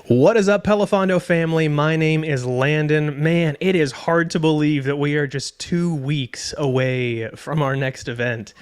What is up, PeloFondo family? My name is Landon. Man, it is hard to believe that we are just 2 weeks away from our next event.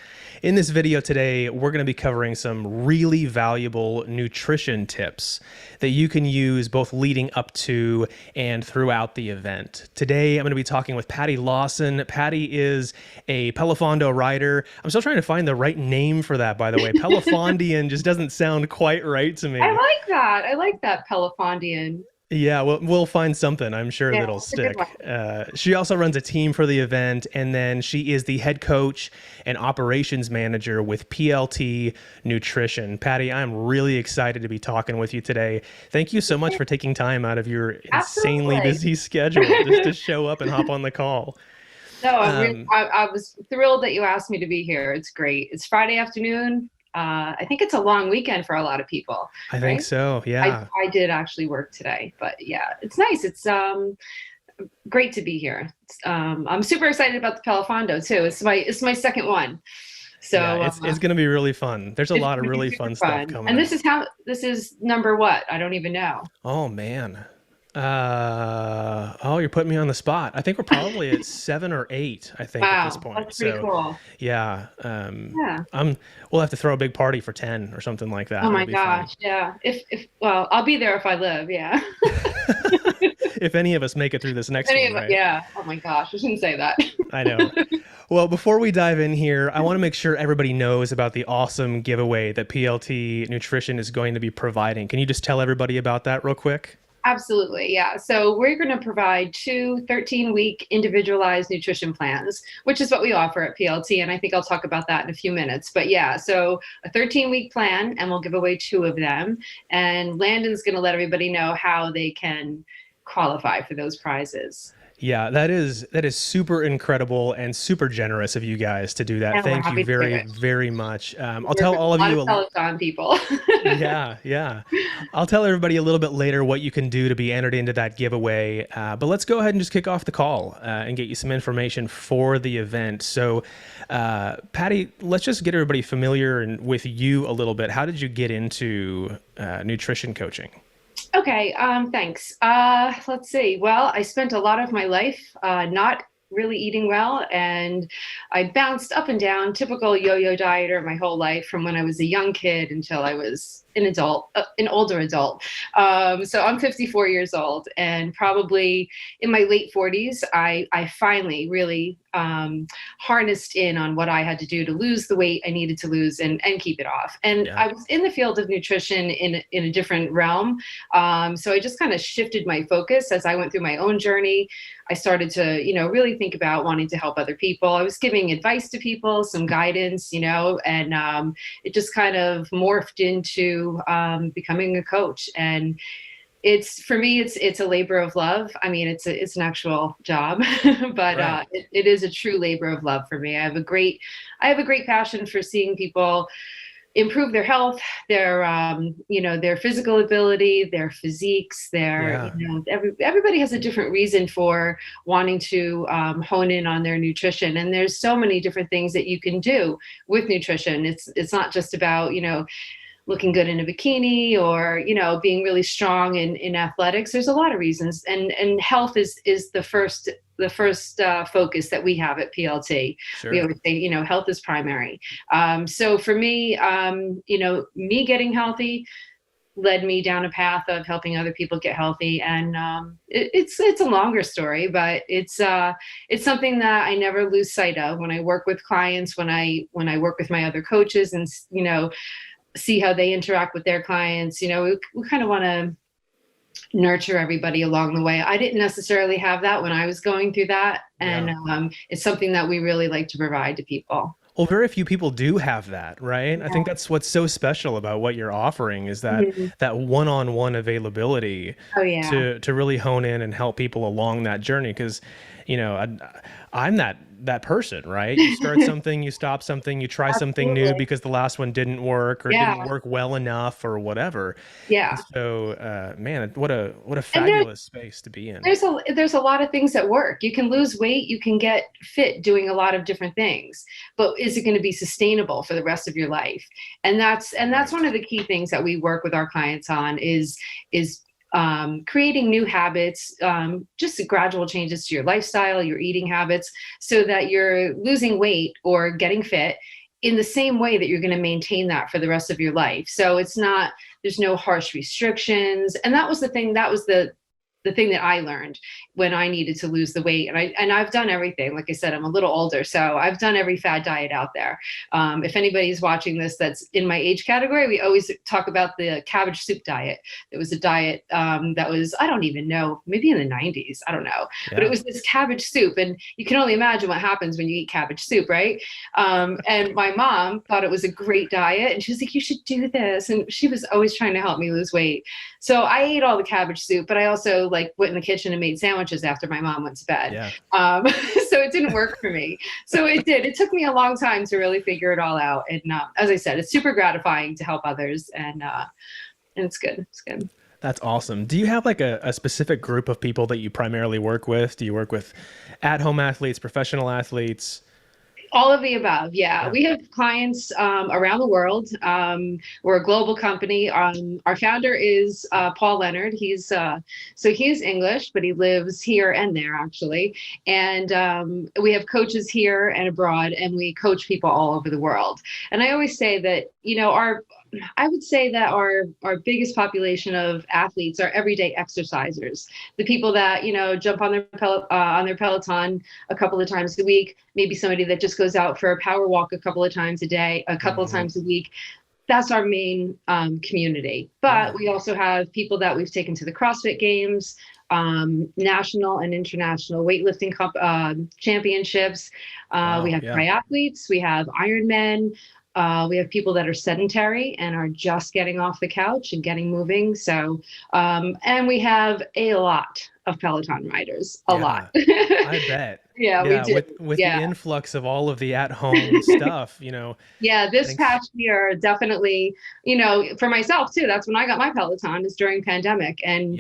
In this video today, we're going to be covering some really valuable nutrition tips that you can use both leading up to and throughout the event. Today, I'm going to be talking with Patti Lawson. Patti is a PeloFondo writer. I'm still trying to find the right name for that, by the way. Pelafondian just doesn't sound quite right to me. I like that. I like that Pelofondian. Yeah, we'll find something, I'm sure, Yeah, that'll it's a good one. stick. She also runs a team for the event, and then she is the head coach and operations manager with PLT Nutrition. Patti, I'm really excited to be talking with you today. Thank you so much for taking time out of your insanely Absolutely. busy schedule just to show up and hop on the call. No, Um, I was thrilled that you asked me to be here. It's great. It's Friday afternoon. I think it's a long weekend for a lot of people, I think right? so, I, yeah. I did actually work today, but yeah, it's nice. It's great to be here. I'm super excited about the Pelofondo too. It's my second one, so Yeah, it's going to be really fun. There's a it's lot of gonna be really super fun stuff fun. coming And up. this is number what? I don't even know. Oh man. Oh, you're putting me on the spot. I think we're probably at 7 or 8, I think, at this Wow, point. that's pretty So cool. yeah, Yeah. we'll have to throw a big party for 10 or something like that. Oh It'll my be fun. gosh, yeah. If well, I'll be there if I live, yeah. If any of us make it through this next Any one, of it, right? yeah. Oh my gosh, I shouldn't say that. I know. Well, before we dive in here, I want to make sure everybody knows about the awesome giveaway that PLT Nutrition is going to be providing. Can you just tell everybody about that real quick? Absolutely, yeah. So we're going to provide two 13-week individualized nutrition plans, which is what we offer at PLT, and I think I'll talk about that in a few minutes. But yeah, so a 13-week plan, and we'll give away 2 of them. And Landon's going to let everybody know how they can qualify for those prizes. Yeah, that is super incredible and super generous of you guys to do that. And we're Thank you happy to do very, it. very much. We I'll work tell with all of a lot you of Peloton people. Yeah, yeah. I'll tell everybody a little bit later what you can do to be entered into that giveaway. But let's go ahead and just kick off the call and get you some information for the event. So, Patti, let's just get everybody familiar and with you a little bit. How did you get into nutrition coaching? Okay, thanks. Let's see. Well, I spent a lot of my life not really eating well, and I bounced up and down, typical yo-yo dieter my whole life from when I was a young kid until I was an older adult. So I'm 54 years old, and probably in my late 40s, I finally really harnessed in on what I had to do to lose the weight I needed to lose and keep it off. And Yeah. I was in the field of nutrition in a different realm. So I just kind of shifted my focus as I went through my own journey. I started to, really think about wanting to help other people. I was giving advice to people, some guidance, and it just kind of morphed into becoming a coach. And for me, it's a labor of love. I mean, it's an actual job, but Right. it is a true labor of love for me. I have a great passion for seeing people improve their health, their physical ability, their physiques, Yeah. everybody has a different reason for wanting to hone in on their nutrition. And there's so many different things that you can do with nutrition. It's not just about, looking good in a bikini or, being really strong in athletics. There's a lot of reasons. And health is the first focus that we have at PLT. We Sure. always say, health is primary. So for me, me getting healthy led me down a path of helping other people get healthy. And it's a longer story, but it's something that I never lose sight of when I work with clients, when I work with my other coaches, and see how they interact with their clients. We kind of want to nurture everybody along the way. I didn't necessarily have that when I was going through that. And Yeah. it's something that we really like to provide to people. Well, very few people do have that, right? I Yeah. think that's what's so special about what you're offering is that Mhm. that one-on-one availability Oh yeah. to really hone in and help people along that journey. Because, I'm that person, right? You start something, you stop something, you try something new Absolutely. because the last one didn't work or didn't Yeah. work well enough or whatever. And Yeah. so, man, what a And fabulous space to be in. there's a lot of things that work. You can lose weight, you can get fit doing a lot of different things, but is it going to be sustainable for the rest of your life? And that's Right. one of the key things that we work with our clients on is creating new habits, just gradual changes to your lifestyle, your eating habits, so that you're losing weight or getting fit in the same way that you're going to maintain that for the rest of your life. So it's not, there's no harsh restrictions. And that was the thing, that was the thing that I learned when I needed to lose the weight. And I've done everything. Like I said, I'm a little older, so I've done every fad diet out there. If anybody's watching this that's in my age category, we always talk about the cabbage soup diet. It was a diet that was, I don't even know, maybe in the 90s, I don't know. Yeah. But it was this cabbage soup, and you can only imagine what happens when you eat cabbage soup, right? And my mom thought it was a great diet, and she was like, you should do this. And she was always trying to help me lose weight. So I ate all the cabbage soup, but I also went in the kitchen and made sandwiches after my mom went to bed. Yeah. So it didn't work for me. So it did. It took me a long time to really figure it all out. And as I said, it's super gratifying to help others, and it's good. It's good. That's awesome. Do you have like a specific group of people that you primarily work with? Do you work with at-home athletes, professional athletes? All of the above. Yeah. We have clients around the world. We're a global company. Our founder is Paul Leonard. He's English, but he lives here and there actually. And we have coaches here and abroad, and we coach people all over the world. And I always say that, I would say that our biggest population of athletes are everyday exercisers, the people that, jump on their Peloton a couple of times a week, maybe somebody that just goes out for a power walk a couple of times a day, a couple of times a week. That's our main community. But we also have people that we've taken to the CrossFit Games, national and international weightlifting championships. We have triathletes, we have Ironmen. We have people that are sedentary and are just getting off the couch and getting moving. So, and we have a lot of Peloton riders, a lot. I bet. Yeah, we do. With the influx of all of the at-home stuff, Yeah, this past year, definitely, for myself too, that's when I got my Peloton, is during pandemic. And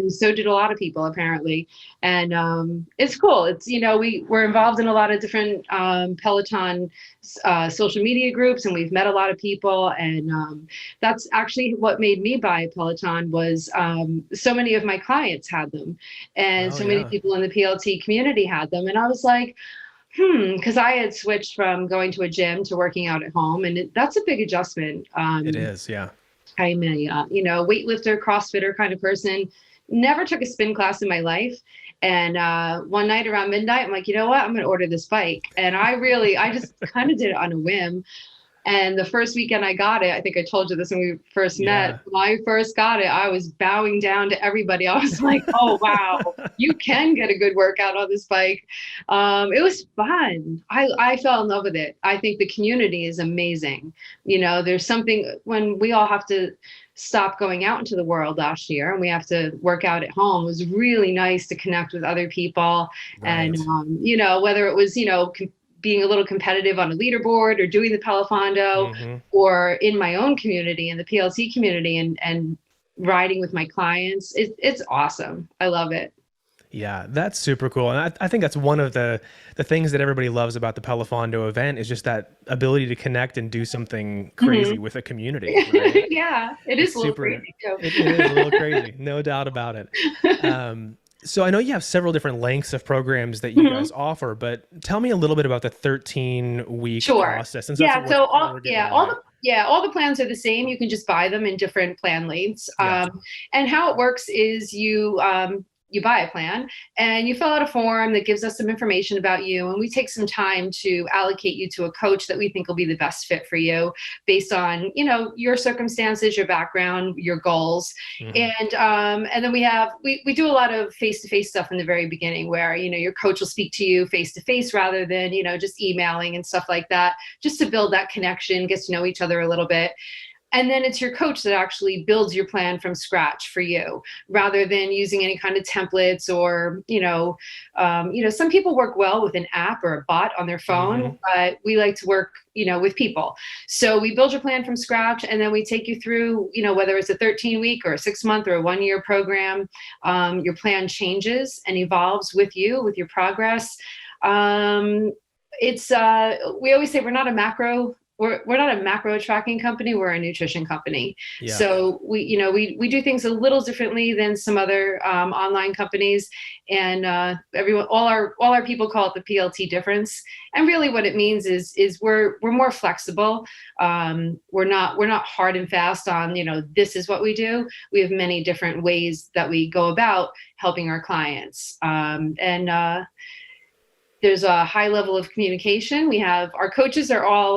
so did a lot of people apparently. And it's cool. It's, we're involved in a lot of different Peloton social media groups, and we've met a lot of people. And that's actually what made me buy a Peloton was so many of my clients had them. And many people in the PLT community had them. And I was like, because I had switched from going to a gym to working out at home. And that's a big adjustment. It is, yeah. I'm a, weightlifter, CrossFitter kind of person. Never took a spin class in my life. And one night around midnight, I'm like, you know what? I'm going to order this bike. And I just kind of did it on a whim. And the first weekend I got it, I think I told you this when we first met. When I first got it, I was bowing down to everybody. I was like, oh, wow, you can get a good workout on this bike. It was fun. I fell in love with it. I think the community is amazing. There's something when we all have to stop going out into the world last year and we have to work out at home. It was really nice to connect with other people. Right. And, whether it was, being a little competitive on a leaderboard or doing the PeloFondo or in my own community, in the PLT community, and riding with my clients. It's awesome. I love it. Yeah, that's super cool. And I think that's one of the things that everybody loves about the PeloFondo event is just that ability to connect and do something crazy with a community. Right? Yeah, it's a little crazy too. It is a little crazy, no doubt about it. So I know you have several different lengths of programs that you guys offer, but tell me a little bit about the 13-week process. Since all the plans are the same. You can just buy them in different plan lengths. And how it works is you buy a plan and you fill out a form that gives us some information about you. And we take some time to allocate you to a coach that we think will be the best fit for you based on, your circumstances, your background, your goals. And then we do a lot of face-to-face stuff in the very beginning where, your coach will speak to you face-to-face rather than, just emailing and stuff like that, just to build that connection, get to know each other a little bit. And then it's your coach that actually builds your plan from scratch for you rather than using any kind of templates or, some people work well with an app or a bot on their phone, but we like to work, with people. So we build your plan from scratch and then we take you through, whether it's a 13-week or a 6-month or a 1-year program, your plan changes and evolves with you, with your progress. We always say we're not a macro we're not a macro tracking company. We're a nutrition company. Yeah. So we do things a little differently than some other online companies, and all our people call it the PLT difference. And really, what it means is we're more flexible. We're not hard and fast on this is what we do. We have many different ways that we go about helping our clients, and there's a high level of communication. We have our coaches are all,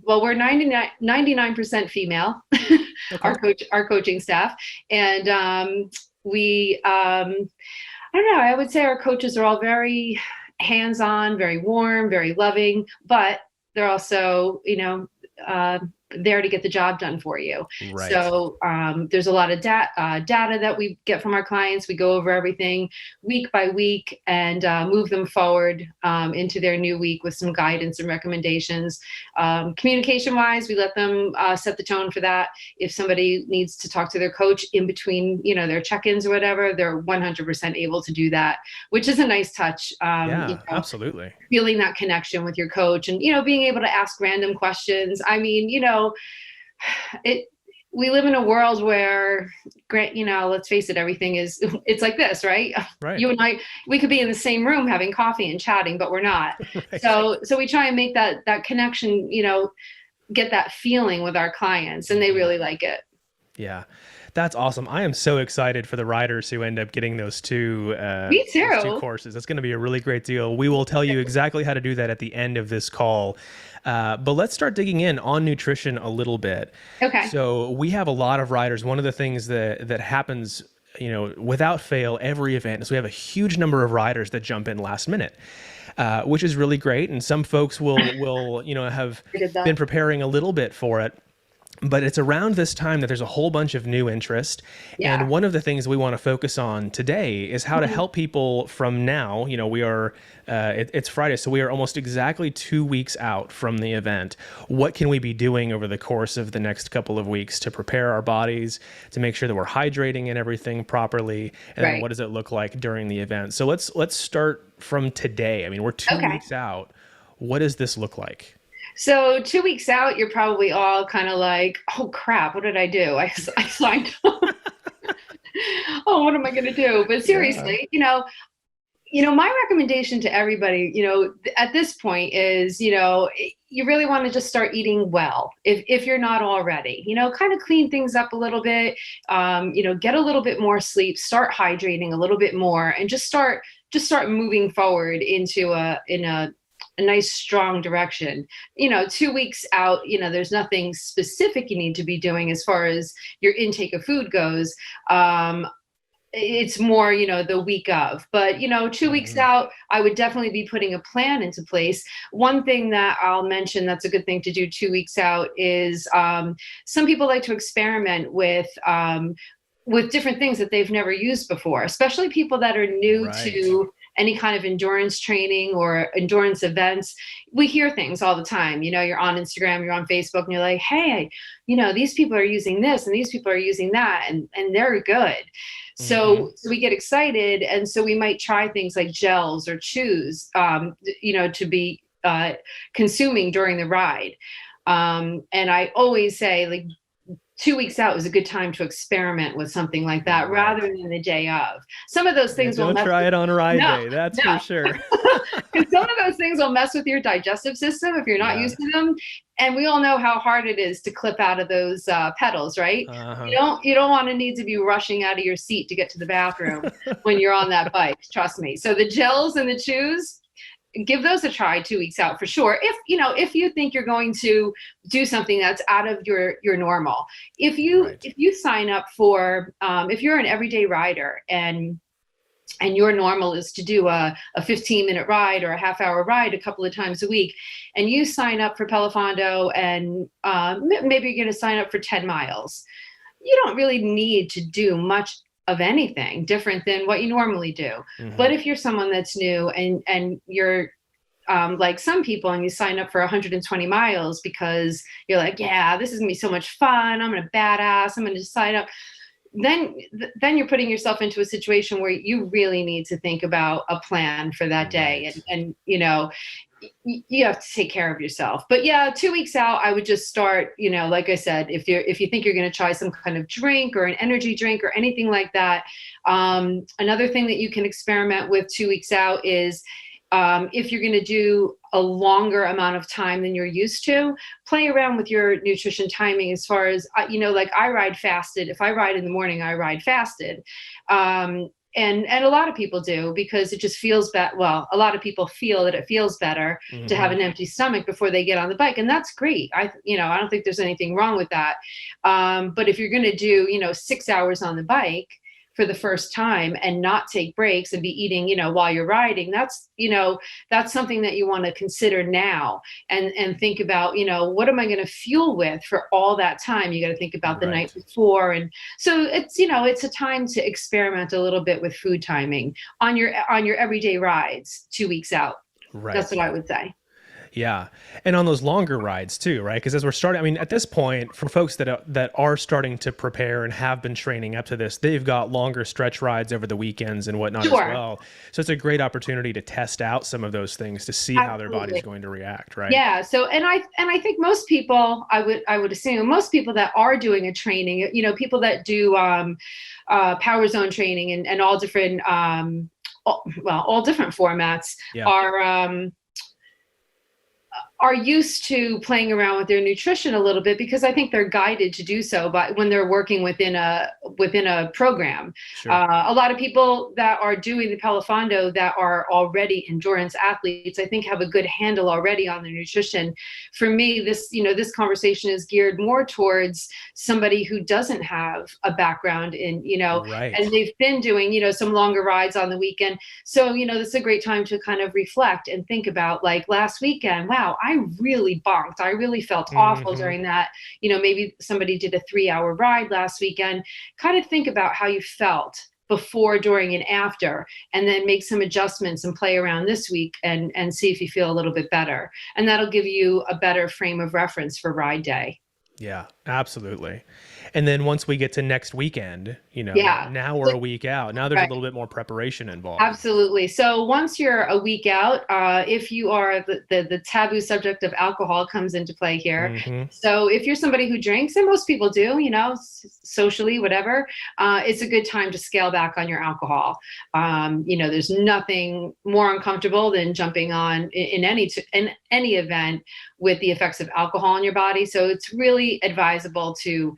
we're 99% female, Okay. our coaching staff. And I don't know, I would say our coaches are all very hands-on, very warm, very loving, but they're also, there to get the job done for you. Right. So there's a lot of data that we get from our clients. We go over everything week by week and move them forward into their new week with some guidance and recommendations. Communication wise, we let them set the tone for that. If somebody needs to talk to their coach in between, their check-ins or whatever, they're 100% able to do that, which is a nice touch. Yeah, absolutely. Feeling that connection with your coach and, being able to ask random questions. I mean, we live in a world where, let's face it, everything it's like this, right? Right. You and I, we could be in the same room having coffee and chatting, but we're not. Right. So we try and make that connection, get that feeling with our clients, and they really like it. Yeah, that's awesome. I am so excited for the riders who end up getting those two, Me too. those two courses. That's going to be a really great deal. We will tell you exactly how to do that at the end of this call. But let's start digging in on nutrition a little bit. Okay. So we have a lot of riders. One of the things that happens, without fail, every event is we have a huge number of riders that jump in last minute. Which is really great. And some folks will have been preparing a little bit for it. But it's around this time that there's a whole bunch of new interest. Yeah. And one of the things we want to focus on today is how to help people from now. We are, it's Friday, so we are almost exactly 2 weeks out from the event. What can we be doing over the course of the next couple of weeks to prepare our bodies, to make sure that we're hydrating and everything properly? And then what does it look like during the event? So let's start from today. I mean, we're 2 weeks out. What does this look like? So 2 weeks out, you're probably all kind of like, oh crap, what did I do? I signed up. Oh, what am I going to do? But seriously, my recommendation to everybody, at this point is, you really want to just start eating well. If you're not already, kind of clean things up a little bit, get a little bit more sleep, start hydrating a little bit more, and just start moving forward into a nice strong direction. 2 weeks out, there's nothing specific you need to be doing as far as your intake of food goes. It's more, the week of, but 2 weeks out, I would definitely be putting a plan into place. One thing that I'll mention that's a good thing to do 2 weeks out is some people like to experiment with different things that they've never used before, especially people that are new to any kind of endurance training or endurance events. We hear things all the time. You're on Instagram, you're on Facebook, and you're like, hey, these people are using this and these people are using that, and they're good. So we get excited. And so we might try things like gels or chews, to be consuming during the ride. And I always say, like, 2 weeks out is a good time to experiment with something like that rather than the day of. Some of those things will don't try it on ride day. That's for sure. Because some of those things will mess with your digestive system if you're not used to them. And we all know how hard it is to clip out of those pedals, right? You don't want to need to be rushing out of your seat to get to the bathroom when you're on that bike. Trust me. So the gels and the chews, give those a try 2 weeks out for sure. If you think you're going to do something that's out of your normal, if you sign up for, if you're an everyday rider and your normal is to do a 15-minute ride or a half-hour ride a couple of times a week, and you sign up for PeloFondo and maybe you're going to sign up for 10 miles, you don't really need to do much of anything different than what you normally do. But if you're someone that's new and you're like some people and you sign up for 120 miles because you're like, yeah, this is gonna be so much fun, I'm a badass, I'm gonna just sign up, then you're putting yourself into a situation where you really need to think about a plan for that day. And you have to take care of yourself. But yeah, 2 weeks out, I would just start, like I said, if you think you're going to try some kind of drink or an energy drink or anything like that. Another thing that you can experiment with 2 weeks out is, if you're going to do a longer amount of time than you're used to, play around with your nutrition timing as far as, like I ride fasted. If I ride in the morning, I ride fasted. And a lot of people do, because it just feels better. Well, a lot of people feel that it feels better to have an empty stomach before they get on the bike. And that's great. I don't think there's anything wrong with that. But if you're going to do, 6 hours on the bike for the first time and not take breaks and be eating, while you're riding, that's something that you want to consider now and think about, what am I going to fuel with for all that time? You got to think about the night before. And so it's a time to experiment a little bit with food timing on your everyday rides 2 weeks out. Right. That's what I would say. Yeah. And on those longer rides too, right? Because as we're starting, at this point, for folks that are starting to prepare and have been training up to this, they've got longer stretch rides over the weekends and whatnot as well. So it's a great opportunity to test out some of those things to see how their body's going to react, right? Yeah. So, and I think most people, I would assume most people that are doing a training, people that do power zone training and all different, all different formats are used to playing around with their nutrition a little bit, because I think they're guided to do so when they're working within a program. Sure. A lot of people that are doing the PeloFondo that are already endurance athletes, I think, have a good handle already on their nutrition. For me, this conversation is geared more towards somebody who doesn't have a background in, and they've been doing, some longer rides on the weekend. So, this is a great time to kind of reflect and think about, like, last weekend, wow, I really bonked. I really felt awful during that. Maybe somebody did a 3-hour ride last weekend. Kind of think about how you felt before, during, and after, and then make some adjustments and play around this week and see if you feel a little bit better. And that'll give you a better frame of reference for ride day. Yeah, absolutely. And then once we get to next weekend, now we're a week out. Now there's a little bit more preparation involved. Absolutely. So once you're a week out, if you are the taboo subject of alcohol comes into play here. So if you're somebody who drinks, and most people do, socially, whatever, it's a good time to scale back on your alcohol. There's nothing more uncomfortable than jumping on in any event with the effects of alcohol on your body. So it's really advisable to,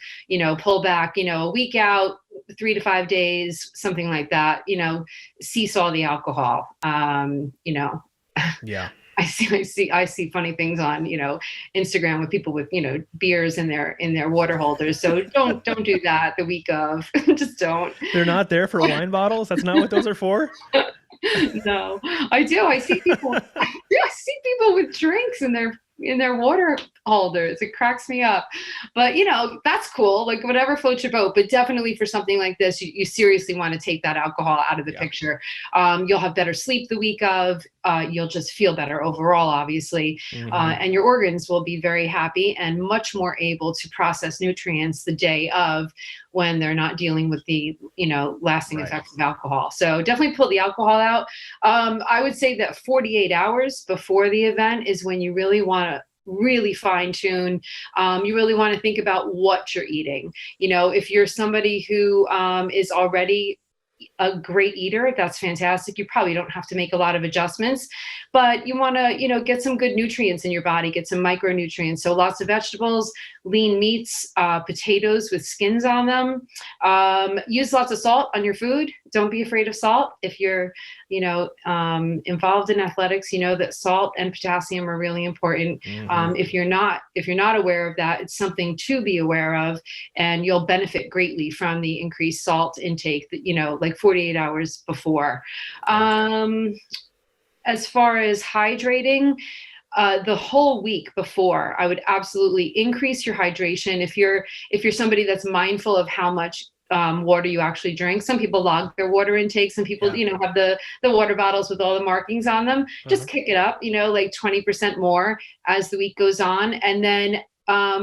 pull back, a week out, 3 to 5 days, something like that, cease all the alcohol. Yeah. I see funny things on, Instagram with people with, beers in their water holders. So don't do that the week of. Just don't. They're not there for wine bottles. That's not what those are for. No, I do. I see people with drinks in their water holders. It cracks me up. But, that's cool. Like, whatever floats your boat. But definitely for something like this, you seriously want to take that alcohol out of the picture. You'll have better sleep the week of. You'll just feel better overall, obviously. And your organs will be very happy and much more able to process nutrients the day of, when they're not dealing with the, lasting effects of alcohol. So definitely pull the alcohol out. I would say that 48 hours before the event is when you really want to fine tune. You really want to think about what you're eating. If you're somebody who is already a great eater, that's fantastic. You probably don't have to make a lot of adjustments, but you want to, get some good nutrients in your body, get some micronutrients. So lots of vegetables, lean meats, potatoes with skins on them. Use lots of salt on your food. Don't be afraid of salt. If you're, involved in athletics, that salt and potassium are really important. If you're not aware of that, it's something to be aware of, and you'll benefit greatly from the increased salt intake that, like 48 hours before. As far as hydrating, the whole week before, I would absolutely increase your hydration. If you're somebody that's mindful of how much water you actually drink. Some people log their water intake. Some people, have the water bottles with all the markings on them. Just kick it up, like 20% more as the week goes on. And then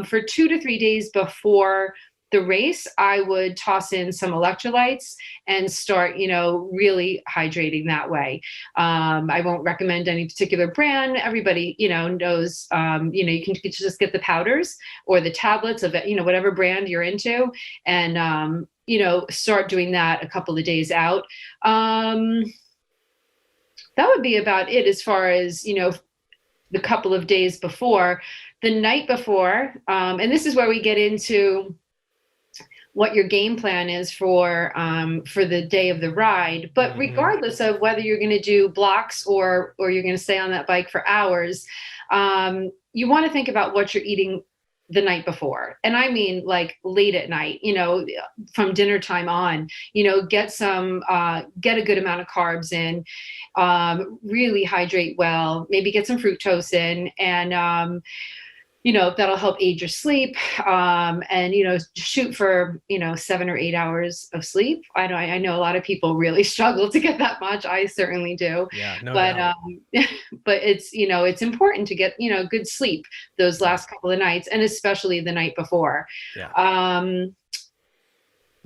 for 2 to 3 days before the race, I would toss in some electrolytes and start, really hydrating that way. I won't recommend any particular brand. Everybody, knows, you can just get the powders or the tablets of, whatever brand you're into, and, start doing that a couple of days out. That would be about it as far as, the couple of days before. The night before, and this is where we get into what your game plan is for the day of the ride. But regardless of whether you're going to do blocks or you're going to stay on that bike for hours, you want to think about what you're eating the night before. And I mean, like late at night, from dinner time on, get a good amount of carbs in, really hydrate well, maybe get some fructose in, and, that'll help aid your sleep, and, shoot for, 7 or 8 hours of sleep. I know a lot of people really struggle to get that much. I certainly do. Yeah, no but, doubt. but it's, it's important to get, good sleep those last couple of nights, and especially the night before. Yeah. Do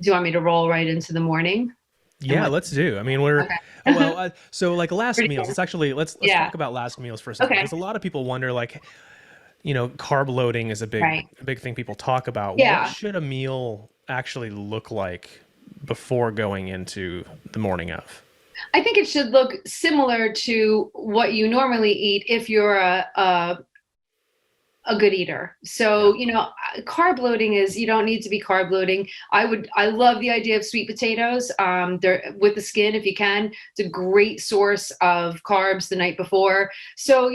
you want me to roll right into the morning? Yeah, let's do. I mean, Okay. well, so like last Pretty meals, cool. let's Yeah. talk about last meals for a second. Okay. Because a lot of people wonder, like, carb loading is a Right. big thing people talk about. Yeah. What should a meal actually look like before going into the morning of? I think it should look similar to what you normally eat if you're a good eater. So, carb loading is, you don't need to be carb loading. I love the idea of sweet potatoes. They're with the skin, if you can. It's a great source of carbs the night before. So,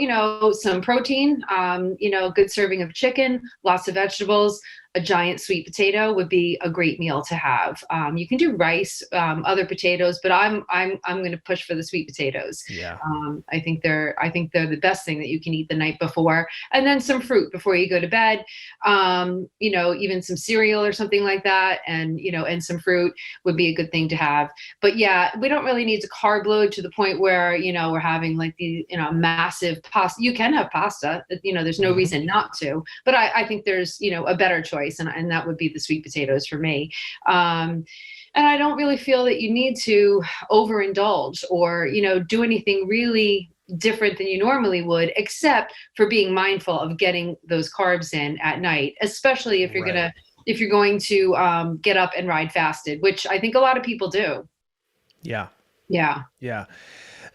some protein, good serving of chicken, lots of vegetables. A giant sweet potato would be a great meal to have. You can do rice, other potatoes, but I'm going to push for the sweet potatoes. Yeah. I think they're the best thing that you can eat the night before, and then some fruit before you go to bed. Even some cereal or something like that, and and some fruit would be a good thing to have. But yeah, we don't really need to carb load to the point where we're having like the massive pasta. You can have pasta. There's no reason not to. But I think there's a better choice. And that would be the sweet potatoes for me. And I don't really feel that you need to overindulge or, do anything really different than you normally would, except for being mindful of getting those carbs in at night, especially if you're going to get up and ride fasted, which I think a lot of people do. Yeah. Yeah. Yeah.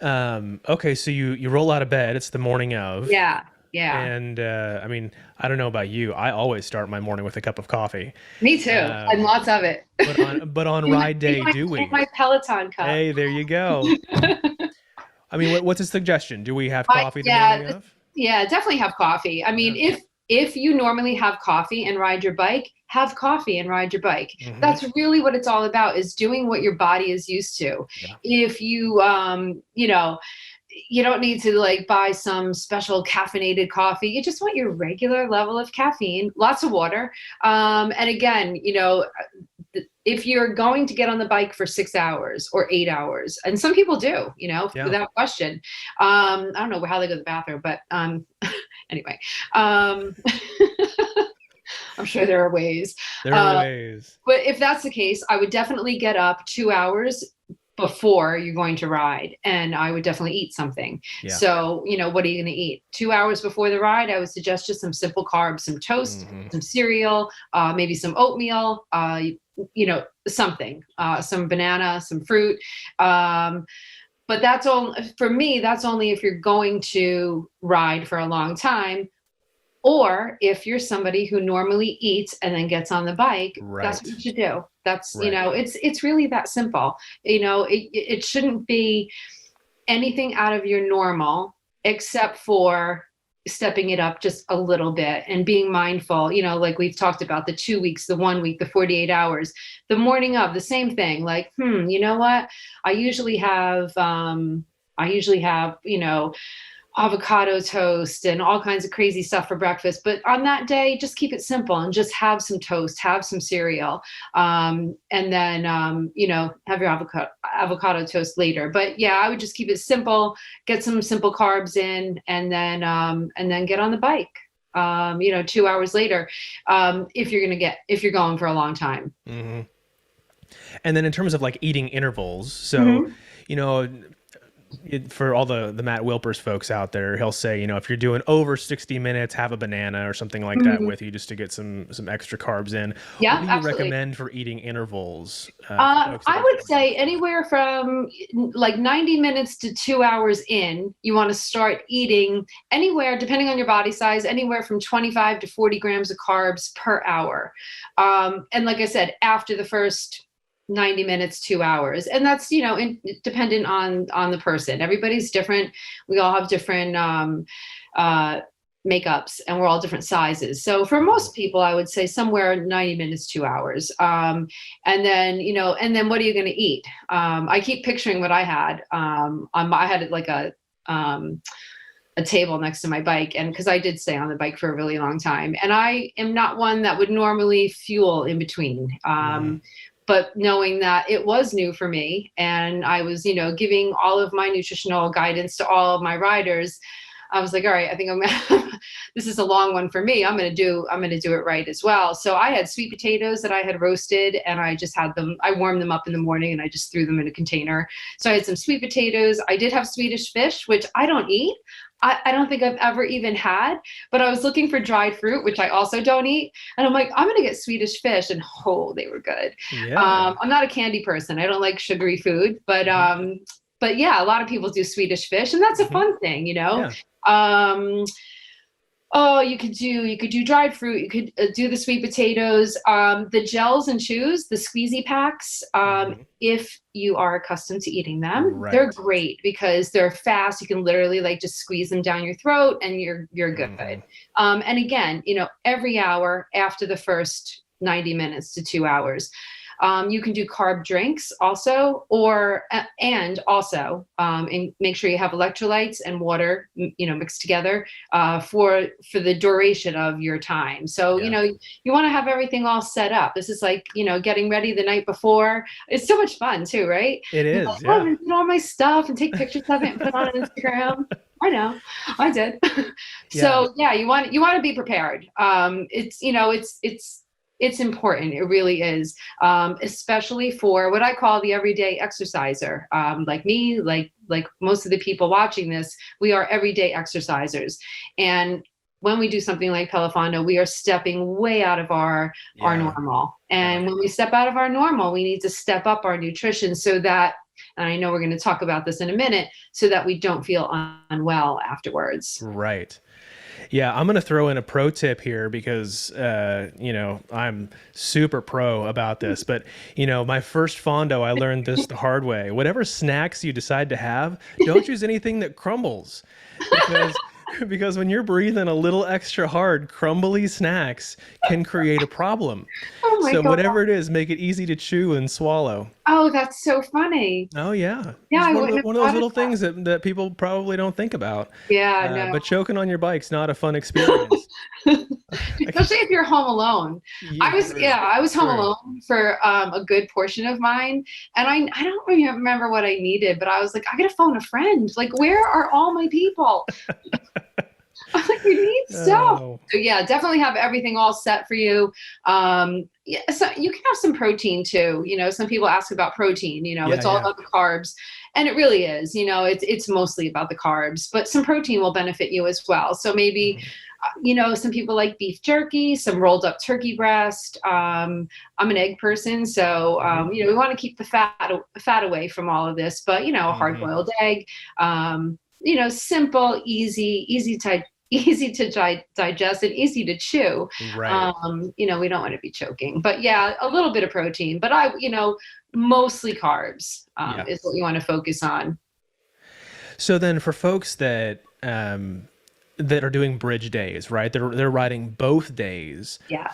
Okay. So you roll out of bed. It's the morning of. Yeah. Yeah. And I mean, I don't know about you. I always start my morning with a cup of coffee. Me too. And lots of it. But on ride day, do we? My Peloton cup. Hey, there you go. I mean, what's a suggestion? Do we have coffee the morning of? Yeah, definitely have coffee. I mean, if you normally have coffee and ride your bike, have coffee and ride your bike. That's really what it's all about, is doing what your body is used to. Yeah. If you, you don't need to like buy some special caffeinated coffee. You just want your regular level of caffeine, lots of water. And again, if you're going to get on the bike for 6 hours or 8 hours, and some people do, without question. I don't know how they go to the bathroom, but anyway, I'm sure there are ways. There are ways. But if that's the case, I would definitely get up 2 hours before you're going to ride, and I would definitely eat something. Yeah. So, what are you going to eat? 2 hours before the ride, I would suggest just some simple carbs, some toast, some cereal, maybe some oatmeal, something, some banana, some fruit. But that's all for me. That's only if you're going to ride for a long time, or if you're somebody who normally eats and then gets on the bike. Right. That's what you should do. That's, right. It's really that simple. It shouldn't be anything out of your normal, except for stepping it up just a little bit and being mindful, like we've talked about, the 2 weeks, the 1 week, the 48 hours, the morning of, the same thing. Like, you know what? I usually have, avocado toast and all kinds of crazy stuff for breakfast. But on that day, just keep it simple and just have some toast, have some cereal, and then, have your avocado toast later. But yeah, I would just keep it simple, get some simple carbs in, and then get on the bike. 2 hours later, if you're going for a long time. Mm-hmm. And then in terms of like eating intervals, so, Mm-hmm. you know, for all the Matt Wilpers folks out there, he'll say, if you're doing over 60 minutes, have a banana or something like that Mm-hmm. with you just to get some extra carbs in. What Yeah, do you absolutely. recommend for eating intervals for folks that I are would starting? say anywhere from like 90 minutes to 2 hours in, you want to start eating anywhere, depending on your body size, anywhere from 25 to 40 grams of carbs per hour. And like I said, after the first 90 minutes, 2 hours. And that's, dependent on the person. Everybody's different. We all have different uh, makeups, and we're all different sizes. So for most people, I would say somewhere 90 minutes, 2 hours. And then what are you going to eat? I keep picturing what I had. I had like a table next to my bike, and because I did stay on the bike for a really long time, and I am not one that would normally fuel in between. Mm-hmm. But knowing that it was new for me, and I was, giving all of my nutritional guidance to all of my riders, I was like, all right, I think this is a long one for me. I'm going to do it right as well. So I had sweet potatoes that I had roasted, and I just had them, I warmed them up in the morning and I just threw them in a container. So I had some sweet potatoes. I did have Swedish fish, which I don't eat. I don't think I've ever even had, but I was looking for dried fruit, which I also don't eat. And I'm like, I'm going to get Swedish fish. And they were good. Yeah. I'm not a candy person. I don't like sugary food, Mm-hmm. but yeah, a lot of people do Swedish fish, and that's a Mm-hmm. fun thing. Yeah. Um, Oh, you could do dried fruit. You could do the sweet potatoes, the gels and chews, the squeezy packs. Mm-hmm. If you are accustomed to eating them, they're Right. great because they're fast. You can literally like just squeeze them down your throat, and you're good. Mm-hmm. And again, every hour after the first 90 minutes to 2 hours. You can do carb drinks also, and make sure you have electrolytes and water, mixed together for the duration of your time. So, Yeah. you want to have everything all set up. This is like, getting ready the night before. It's so much fun too, right? It You're is. like, oh, I'm Yeah. gonna put all my stuff and take pictures of it and put it on Instagram. I know, I did. Yeah. So yeah, you want to be prepared. It's important. It really is, especially for what I call the everyday exerciser. Like me, like most of the people watching this, we are everyday exercisers. And when we do something like PeloFondo, we are stepping way out of our Yeah. normal. Yeah. And when we step out of our normal, we need to step up our nutrition so that, and I know we're going to talk about this in a minute, so that we don't feel unwell afterwards. Right. Yeah, I'm going to throw in a pro tip here because, I'm super pro about this. But, my first Fondo, I learned this the hard way. Whatever snacks you decide to have, don't use anything that crumbles because because when you're breathing a little extra hard, crumbly snacks can create a problem. Oh my So God. whatever it is, make it easy to chew and swallow. Oh, that's so funny. Oh yeah, Yeah, just I one of wouldn't have one of those thought of little that. things that people probably don't think about. Yeah, no. But choking on your bike's not a fun experience. Especially if you're home alone. Yeah, true, I was home true. alone for a good portion of mine, and I don't really remember what I needed, but I was like, I gotta phone a friend. Like, where are all my people? I was like, we need stuff. Oh, So yeah, definitely have everything all set for you. Yeah, so you can have some protein too. Some people ask about protein. yeah, It's all yeah. about the carbs, and it really is. It's mostly about the carbs, but some protein will benefit you as well. So maybe, Mhm. some people like beef jerky, some rolled up turkey breast. I'm an egg person, so Mhm. we want to keep the fat away from all of this. But a hard Mhm. boiled egg. Simple, easy to digest and easy to chew. Right. We don't want to be choking, but yeah, a little bit of protein, but mostly carbs Yeah. is what you want to focus on. So then for folks that are doing bridge days, right? They're riding both days. Yeah.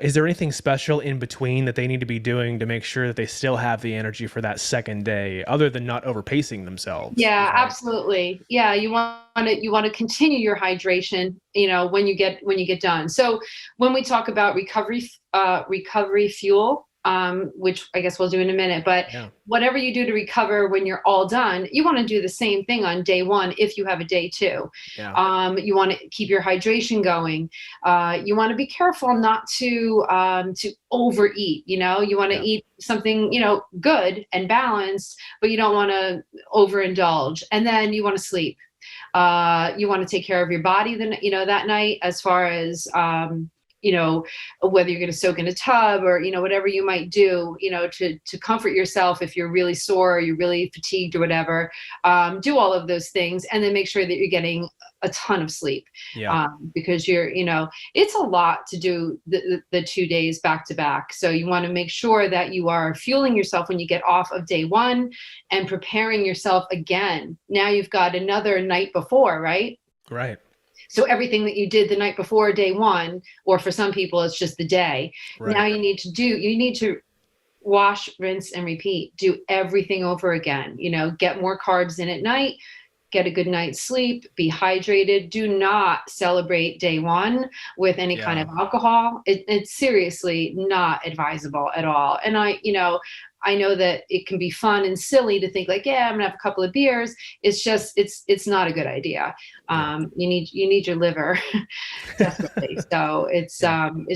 Is there anything special in between that they need to be doing to make sure that they still have the energy for that second day, other than not overpacing themselves? Yeah, Right. absolutely. Yeah, you want to continue your hydration, when you get done. So when we talk about recovery fuel, which I guess we'll do in a minute, but Yeah. whatever you do to recover when you're all done, you want to do the same thing on day one if you have a day two. Yeah. You want to keep your hydration going. You want to be careful not to overeat. You want to Yeah. eat something good and balanced, but you don't want to overindulge. And then you want to sleep. You want to take care of your body that night, as far as whether you're going to soak in a tub or whatever you might do to comfort yourself if you're really sore or you're really fatigued or whatever. Do all of those things, and then make sure that you're getting a ton of sleep. Yeah. Because it's a lot to do the 2 days back to back. So you want to make sure that you are fueling yourself when you get off of day one and preparing yourself again. Now you've got another night before, right? Right. So everything that you did the night before day one, or for some people, it's just the day. Right. Now you need to wash, rinse, and repeat. Do everything over again. Get more carbs in at night, get a good night's sleep, be hydrated. Do not celebrate day one with any kind of alcohol. It's seriously not advisable at all. And I know that it can be fun and silly to think like, yeah, I'm gonna have a couple of beers. It's just, it's not a good idea. You need your liver desperately. So it's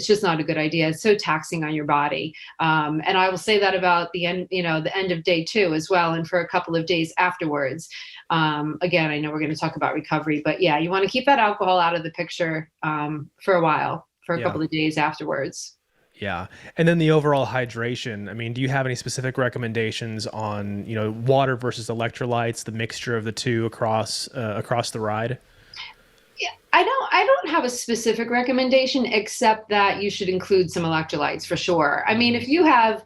just not a good idea. It's so taxing on your body. And I will say that about the end of day two as well. And for a couple of days afterwards. Again, I know we're going to talk about recovery, but yeah, you want to keep that alcohol out of the picture, for a while, for a couple of days afterwards. Yeah. And then the overall hydration. I mean, do you have any specific recommendations on, water versus electrolytes, the mixture of the two across the ride? Yeah, I don't have a specific recommendation, except that you should include some electrolytes for sure. I mean, if you have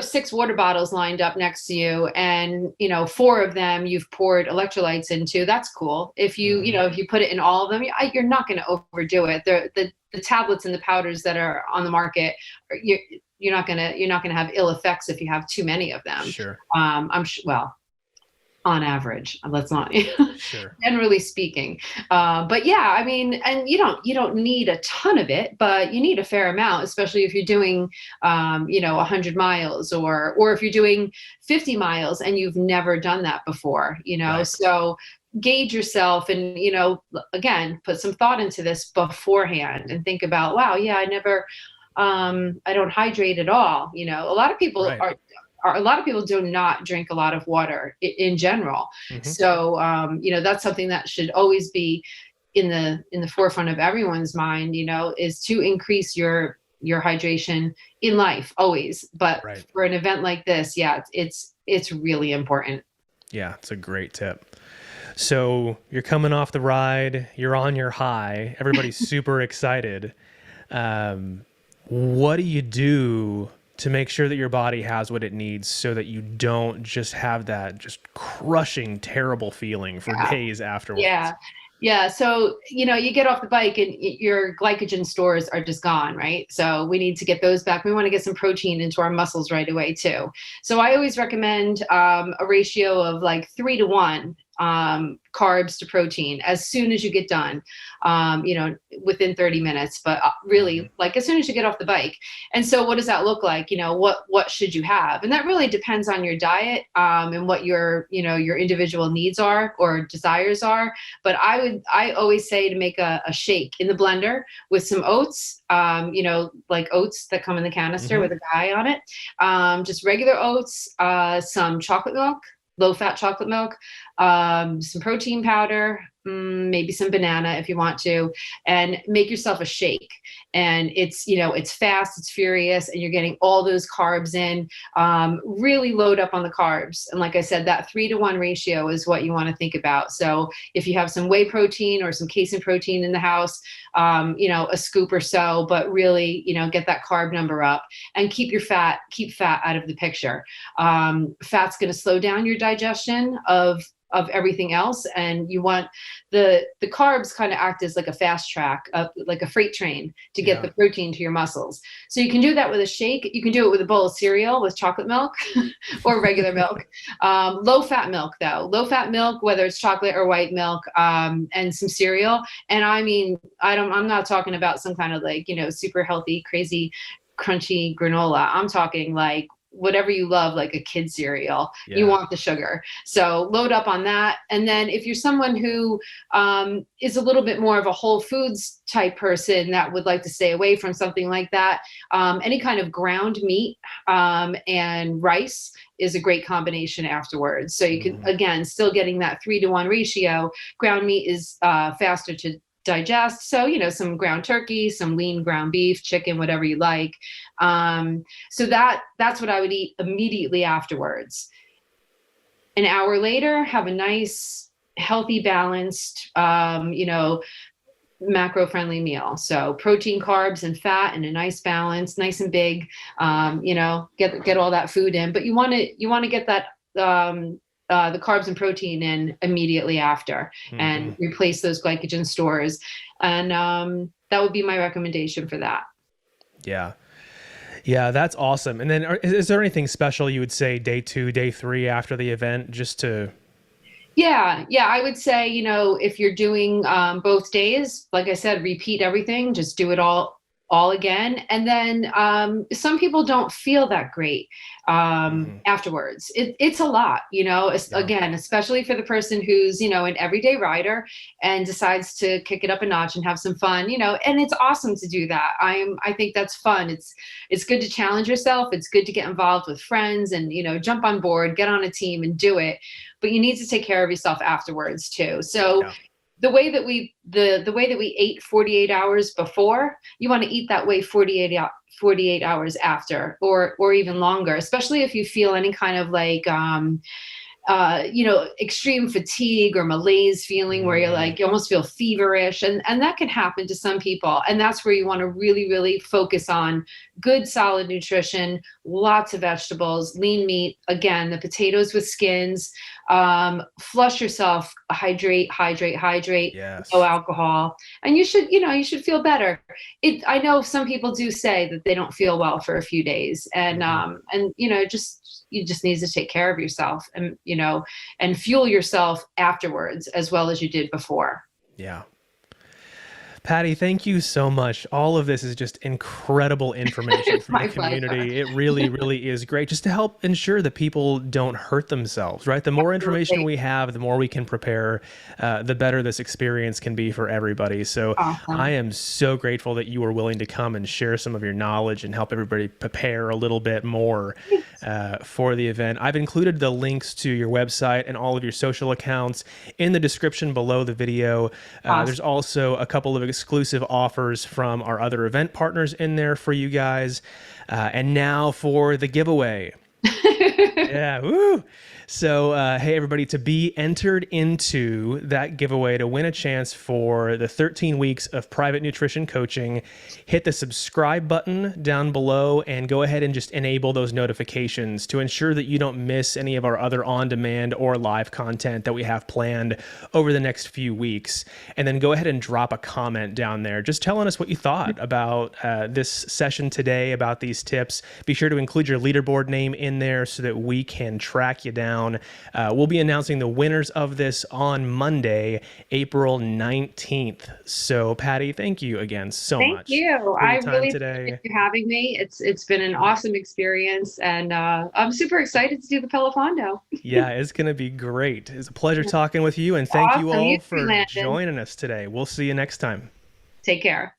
6 water bottles lined up next to you and, 4 of them you've poured electrolytes into, that's cool. If you, if you put it in all of them, you're not going to overdo it. The tablets and the powders that are on the market, you're not going to have ill effects if you have too many of them. Sure. Well, on average, let's not, Sure. generally speaking. But yeah, I mean, and you don't need a ton of it, but you need a fair amount, especially if you're doing, 100 miles or if you're doing 50 miles and you've never done that before, Right. So gauge yourself and, again, put some thought into this beforehand and think about, wow, yeah, I don't hydrate at all. A lot of people a lot of people do not drink a lot of water in general. Mm-hmm. So, that's something that should always be in the forefront of everyone's mind, is to increase your hydration in life always. But for an event like this, yeah, it's really important. Yeah, it's a great tip. So you're coming off the ride, you're on your high, everybody's super excited. What do you do to make sure that your body has what it needs so that you don't just have that just crushing, terrible feeling for days afterwards? Yeah. So, you get off the bike and your glycogen stores are just gone, right? So we need to get those back. We want to get some protein into our muscles right away too. So I always recommend a ratio of like 3-to-1. Carbs to protein as soon as you get done, within 30 minutes, but really like as soon as you get off the bike. And so what does that look like? What should you have? And that really depends on your diet, and what your individual needs are or desires are. But I always say to make a shake in the blender with some oats, like oats that come in the canister with a guy on it. Just regular oats, some chocolate milk, low-fat chocolate milk, some protein powder, maybe some banana if you want to, and make yourself a shake. And it's fast, it's furious, and you're getting all those carbs in. Really load up on the carbs. And like I said, that 3-to-1 ratio is what you want to think about. So if you have some whey protein or some casein protein in the house, a scoop or so, but really, get that carb number up and keep fat out of the picture. Fat's going to slow down your digestion of everything else. And you want the carbs kind of act as like a fast track, like a freight train to get the protein to your muscles. So you can do that with a shake. You can do it with a bowl of cereal with chocolate milk or regular milk. Low fat milk though, whether it's chocolate or white milk, and some cereal. And I mean, I'm not talking about some kind of like, super healthy, crazy crunchy granola. I'm talking like whatever you love, like a kid cereal. You want the sugar. So load up on that. And then if you're someone who is a little bit more of a whole foods type person that would like to stay away from something like that, any kind of ground meat and rice is a great combination afterwards. So you can, again, still getting that 3-to-1 ratio. Ground meat is faster to digest. So, some ground turkey, some lean ground beef, chicken, whatever you like. So that's what I would eat immediately afterwards. An hour later, have a nice, healthy, balanced, macro-friendly meal. So protein, carbs, and fat in a nice balance, nice and big. Get all that food in, but you want to get that the carbs and protein in immediately after, and replace those glycogen stores. And that would be my recommendation for that. Yeah. Yeah, that's awesome. And then is there anything special you would say day 2, day 3 after the event, just to... Yeah, I would say, if you're doing both days, like I said, repeat everything, just do it all again. And then some people don't feel that great afterwards. It's a lot, again, especially for the person who's, an everyday rider and decides to kick it up a notch and have some fun, and it's awesome to do that. I think that's fun. It's good to challenge yourself. It's good to get involved with friends and, jump on board, get on a team and do it. But you need to take care of yourself afterwards too. So the way that we ate 48 hours before, you want to eat that way 48 hours after, or even longer, especially if you feel any kind of like extreme fatigue or malaise feeling where you're like, you almost feel feverish. And that can happen to some people. And that's where you want to really, really focus on good, solid nutrition, lots of vegetables, lean meat, again, the potatoes with skins, flush yourself, hydrate, no alcohol. And you should feel better. I know some people do say that they don't feel well for a few days, and you just need to take care of yourself and, and fuel yourself afterwards as well as you did before. Yeah. Patti, thank you so much. All of this is just incredible information from the community. It really, really is great, just to help ensure that people don't hurt themselves, right? The more information we have, the more we can prepare, the better this experience can be for everybody. So I am so grateful that you were willing to come and share some of your knowledge and help everybody prepare a little bit more for the event. I've included the links to your website and all of your social accounts in the description below the video. There's also a couple of exclusive offers from our other event partners in there for you guys. And now for the giveaway. Yeah, woo! So, hey, everybody, to be entered into that giveaway to win a chance for the 13 weeks of private nutrition coaching, hit the subscribe button down below and go ahead and just enable those notifications to ensure that you don't miss any of our other on-demand or live content that we have planned over the next few weeks. And then go ahead and drop a comment down there, just telling us what you thought about this session today, about these tips. Be sure to include your leaderboard name in there so that we can track you down. We'll be announcing the winners of this on Monday, April 19th. So, Patti, thank you again so much. Thank you. I really appreciate you having me. It's been an awesome experience, and I'm super excited to do the PeloFondo. Yeah, it's going to be great. It's a pleasure talking with you, and thank you all for joining us today. We'll see you next time. Take care.